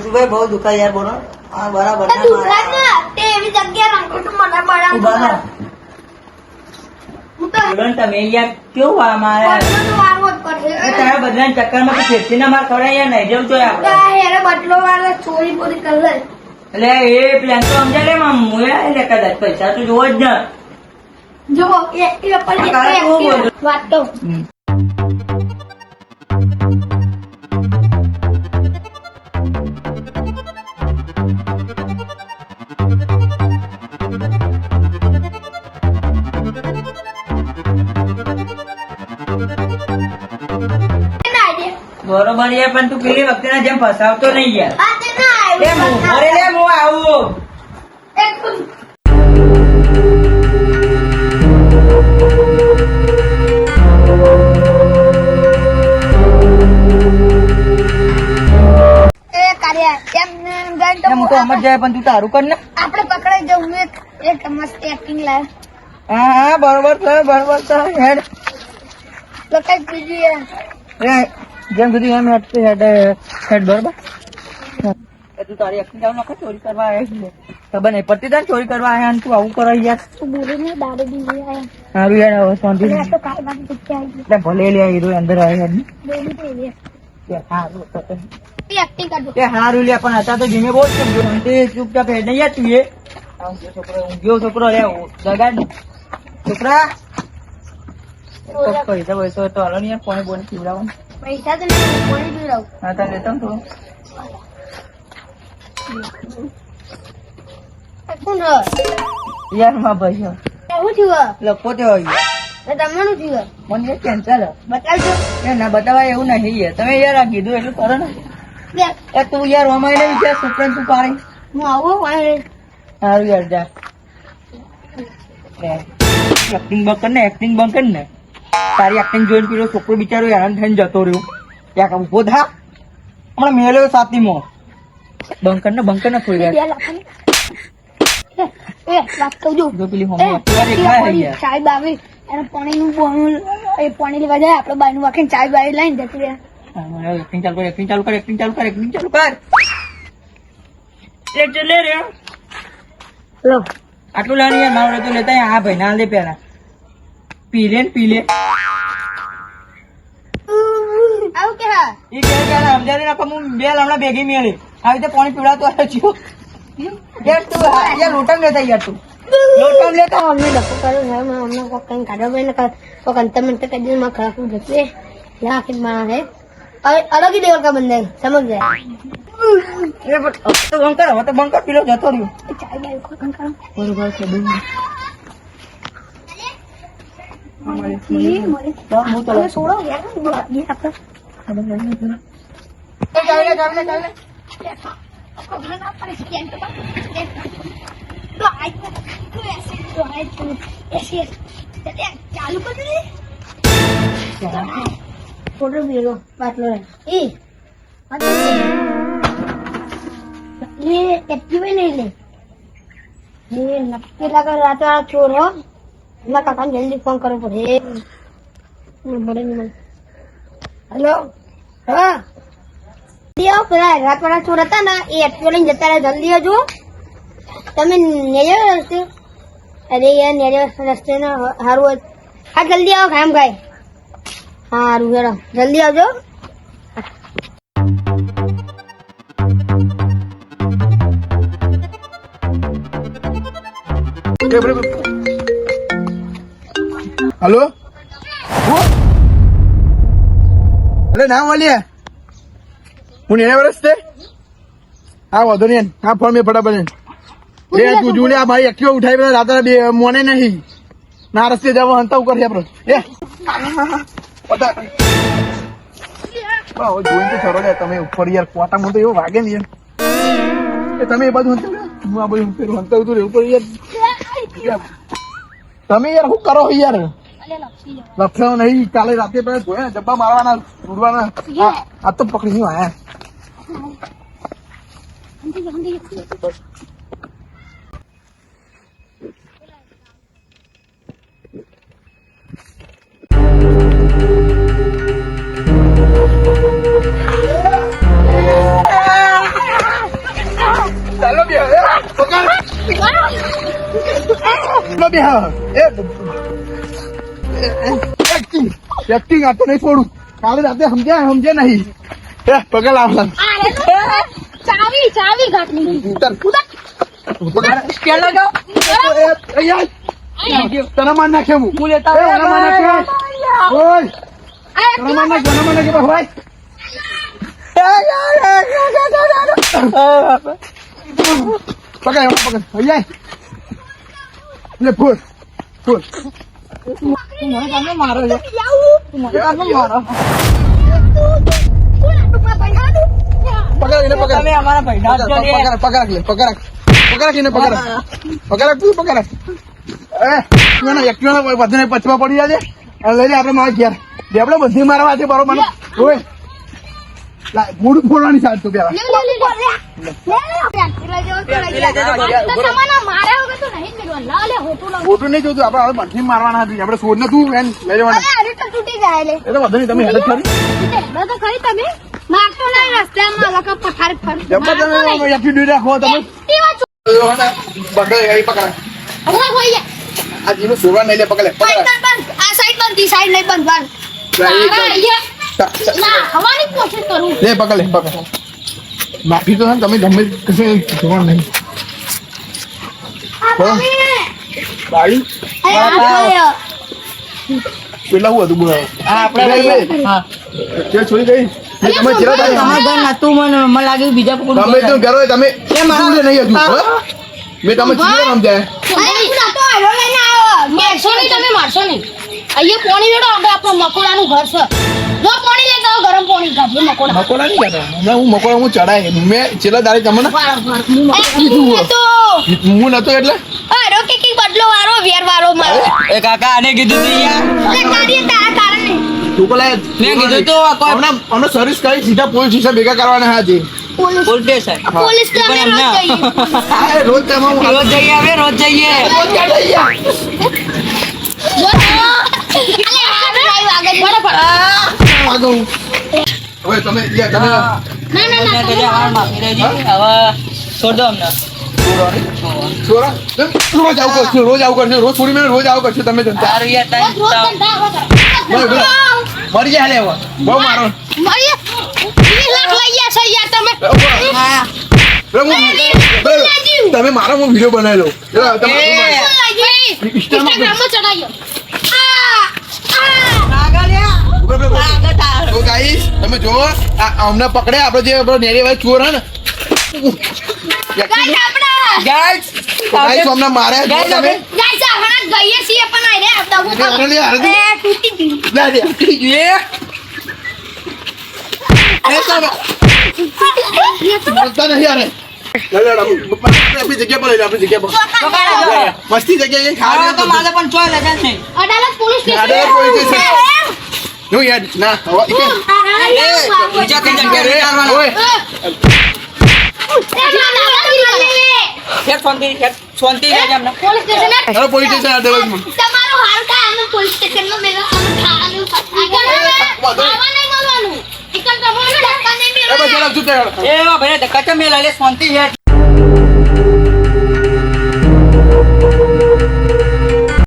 ભાઈ બહુ દુખા યાર બોલો હા બરાબર તમે યાર કેવું અમારે તારા બધાને ચક્કર માં ફેરથી ના માર ખવડાય યાર નહીં જવું જોઈએ આપડે બટલો વાળા ચોરી બોરી કર લે એટલે એ પ્લાન તો સમજા લે હું એટલે કદાચ પૈસા તો જોવો જ ન જો વાત તો બરોબર યાર પણ તું પેલી વખતે ના જેમ ફસાવતો નહીં યાર અરે લે હું આવું હું તો સમજ જાય પણ તું તારું કર ને આપણે પકડાઈ જવું એક મસ્ત એક્ટિંગ લાવ હા હા બરોબર છે હેડ તો કઈ બીજું જેમ કીધું એમ હેડ બરોબર તું તારી એક્ટિંગ આવું નખો ચોરી કરવા આવ્યા ખબર નહીં પડતી તાર ચોરી કરવા આવ્યા તું આવું કરો યાર તું બોલી ને દાડે બીજી આયા સારું યાર હવે શાંતિ તો કાઈ બાકી પૂછ્યા આવી એટલે ભલે લે હીરો અંદર આવ્યા બોલી તો લે સારું એક્ટિંગ કરજો એ હારું લે પણ હતા તો જીમે બહુ જ સમજો ચૂપચાપ હેડ નહીં યાર તું એ ઊંઘ્યો છોકરો રે જગાડ છોકરા પૈસા પૈસા તો હાલો ને કોને બોને પીવડાવો પૈસા તો નહીં કોની પીવડાવું હા તાર લેતા તો કોણ યાર માં ભાઈ શું થયું લખો તે હોય તમારું થયું મને કેન્સલ બતાવજો એ ના બતાવાય એવું નહીં યાર તમે યાર આ કીધું એટલું કરો ને એ તું યાર અમારે વિચાર છોકરાને તું પાડી હું આવું સારું યાર જા એક્ટિંગ બંધ કર ને એક્ટિંગ બંધ કર ને તારી એક્ટિંગ જોઈને પેલો છોકરો બિચારો હેરાન થઈને જતો રહ્યો ત્યાં ઉભો થા હમણાં મેળ્યો સાતીમાં બંકર ને થોડી વાર વાત કહું છું જો પેલી હોમી દેખાય ચાય બાવી એને પાણીનું બોનું એ પાણી લેવા જાય આપડે બાયનું વાંખીને ચાય બાવી લઈને જતી રહે એક્ટિંગ ચાલુ કર લે રે લો આટલું લાણી યાર મારો તો લેતા આ ભાઈ ના લે પેલા પી લે આવું કે હા એ કે સમજાવી નાખો હું બે હમણાં ભેગી મેળી આવી રીતે પાણી પીવડાતો આવ્યો છું યાર તું યાર લોટમ લેતા યાર તું લોટમ લેતા અમને ડખો કર્યો છે અમને કોઈ કઈ કાઢવા ભાઈ ને કોઈ અંતર મંતર કરી દે માં ખરાબ જશે લાખી માં હે અલગ ही देवर का बंदा है समझ गया એ તો બંકર હવે તો બંકર પીલો જતો રહ્યો चाय बाई को कंकर બરોબર છે બેન ये मोरे હું તો छोड़ो यार ये आपका ચાલે ना पर स्कैन तो आज तो ऐसे चले चालू कर दे फोटो भी लो बात लो ए ये एक्टिव नहीं ले ये नक्की लगा रात वाला चोर हो ना काका जल्दी फोन करो पड़े बड़े नहीं हेलो हाँ दियो पेला रात वाला चोर था ना ये एक्टिव लઈને જતા રહે જલ્દી આવજો તમે નેજો રસ્તે અરે યાર નેજો રસ્તે ના હારું હા જલ્દી આવો ખામ ખાય હારું હેરો જલ્દી આવજો हेलो अरे ना वाली હું ને વર્ષ છે હા વાંધો નહીં હા ફોન મેં ફટાફટ લે તું જોડે આ ભાઈ એક્ટિવા ઉઠાવી રાત્રે બે મોને નહીં ના રસ્તે જવા હંતાવ કરે આપણે એ પતા જોઈને તો સરો યાર તમે ઉપર યાર કોટામાં તો એવો વાગે ને યાર એ તમે એ બાજુ હંતાવ હું આ બાજુ પેલું હંતાવતું રહે ઉપર યાર તમે યાર શું કરો યાર લફ્યો નહીં કાલે રાતે પેલા જોયા ને જબ્બા મારવાના ઉડવાના આ તો પકડી નહીં આયા જેટલો બે એક્ટિંગ આ તો નહીં છોડું કાલે રાતે સમજે નહીં પગલ આવલા ચાવી ઘાટની સ્ટેન્ડ લગાવ તને માર નાખે હું હું લેતા તને માર નાખે ઓય તને માર નાખે ભાઈ પકડ અહીંયા લે ફૂલ તમે મારો છે તમે મારો પકડ તમે અમારા ભાઈ ના પકડ પચવા પડી જાય લઈ લે આપડે મારા ઘેર આપડે બધી મારવા છે બરોબર મને ઓય મૂડ ફોડવાની સાથ તું પેલા ફોટો નહીં જોતું આપડે હવે બધી મારવાના હતી આપડે છોડ ને તું લઈ લેવાના તૂટી જાય લે એટલે વધુ નહીં તમે હેડ કરી તો ખરી તમે મારતો નહીં રસ્તામાં લકા પથાર ફરી જબર તમે યાથી દૂર રાખો તમે બગડે એ પકડા આ જીનો સોવા નહીં લે પકડે પકડા આ સાઈડ બંધ દી સાઈડ નહીં બંધ ના હવાની કોશિશ કરું લે પકડ માફી તો તમે ગમે કશું જોવા નહીં બાળી પેલા હું હતું બોલાવો હા તે છોડી ગઈ તમે ચેરા થાય તમારા ઘર નતું મને લાગ્યું બીજા કોઈ તમે તો ઘર હોય તમે એ મારા- નહીં હતું મેં તમે ચીરો સમજાય મારશો નહીં તમે મારશો નહીં અહીંયા પોણી વેડો આપણે આપણો મકોડાનું ઘર છે જો પોણી લેતા હોય ગરમ પોણી કાઢી મકોડા મકોડા નહીં કહેતા હમણાં હું મકોડા હું ચડાય મેં ચેલા દાડે તમને હું નતો એટલે અરે કે બદલો વાળો વેર વાળો મારો એ કાકા આને કીધું તું યાર તારા કારણે તું પેલા મેં કીધું તો કોઈ હમણાં સર્વિસ કરી સીધા પોલીસ સ્ટેશન ભેગા કરવાના હતા પોલીસ પોલીસ સ્ટેશન પોલીસ તો અમે રોજ જઈએ રોજ તમે રોજ જઈએ હવે રોજ જઈએ હવે તમે માફી દેજી હવે છોડ દો અમને રોજ આવું કરશો રોજ છોડી મેં રોજ આવું કરશો તમે જનતા સારું યાર મરી જાય હવે બહુ મારો તમે મારો હું વિડીયો બનાવેલો તો ગાઈસ તમે જો અમને પકડે આપડે જે નેરી વાળો ચોર હે ને ગાઈસ અમને મારે તમે બોલતા નહીં યાર આપણી જગ્યા પર લઈ લો આપણી જગ્યા પર મસ્તી જગ્યાએ ખાવા તો મારે પણ ચોય લગન નહીં અડાલત પોલીસ અડાલત પોલીસ સ્ટેશન. નું યાર ના હવે ઈ કે બીજા કઈ જગ્યાએ વિચારવાના. ઓય હેડ શાંતિ રહેજે અમને. પોલીસ સ્ટેશન ચાલો પોલીસ સ્ટેશન અડાલતમાં તમારો હાલ કા અમે પોલીસ સ્ટેશનમાં મેલા અમે ખાવાનું ખાવા નહીં મળવાનું એકમ તમને ધક્કા નહીં એ બસ જરા ચૂપ થઈ એ ભાઈ ધક્કા ચા મેલા લે શાંતિ હેડ